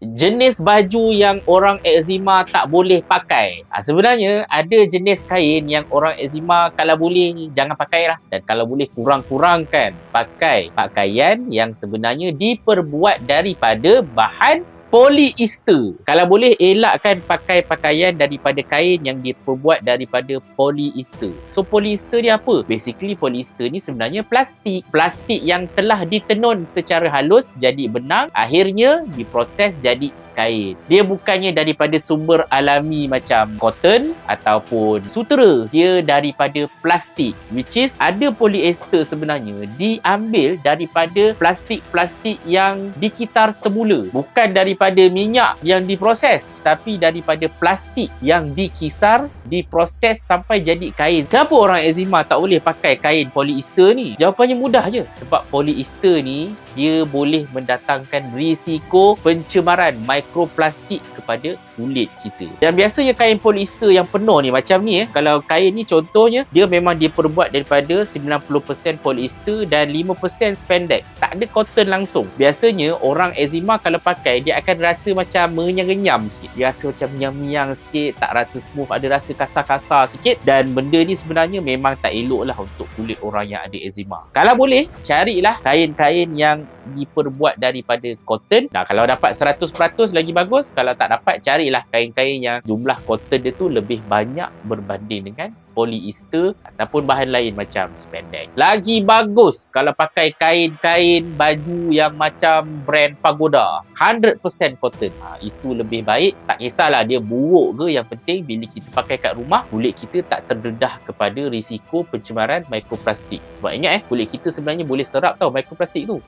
Jenis baju yang orang eczema tak boleh pakai. Sebenarnya ada jenis kain yang orang eczema kalau boleh jangan pakai lah. Dan kalau boleh kurang-kurangkan pakai pakaian yang sebenarnya diperbuat daripada bahan polyester. Kalau boleh elakkan pakai pakaian daripada kain yang diperbuat daripada polyester. So polyester ni apa? Basically polyester ni sebenarnya plastik. Plastik yang telah ditenun secara halus jadi benang, akhirnya diproses jadi kain. Dia bukannya daripada sumber alami macam cotton ataupun sutera. Dia daripada plastik, which is ada polyester sebenarnya diambil daripada plastik-plastik yang dikitar semula. Bukan daripada minyak yang diproses, tapi daripada plastik yang dikisar, diproses sampai jadi kain. Kenapa orang eczema tak boleh pakai kain polyester ni? Jawapannya mudah je. Sebab polyester ni dia boleh mendatangkan risiko pencemaran mikroplastik kepada kulit kita. Dan biasanya kain polyester yang penuh ni macam ni kalau kain ni contohnya dia memang diperbuat daripada 90% polyester dan 5% spandex. Tak ada cotton langsung. Biasanya orang eczema kalau pakai dia akan rasa macam mengenyam-enyam sikit. Dia rasa macam miang-miang sikit, tak rasa smooth, ada rasa kasar-kasar sikit, dan benda ni sebenarnya memang tak elok lah untuk kulit orang yang ada eczema. Kalau boleh, carilah kain-kain yang diperbuat daripada cotton. Nah, kalau dapat 100% lagi bagus. Kalau tak dapat, carilah kain-kain yang jumlah cotton dia tu lebih banyak berbanding dengan polyester ataupun bahan lain macam spandex. Lagi bagus kalau pakai kain-kain baju yang macam brand Pagoda, 100% cotton. Itu lebih baik. Tak kisahlah dia buruk ke, yang penting bila kita pakai kat rumah, kulit kita tak terdedah kepada risiko pencemaran mikroplastik. Sebab ingat kulit kita sebenarnya boleh serap tau mikroplastik tu.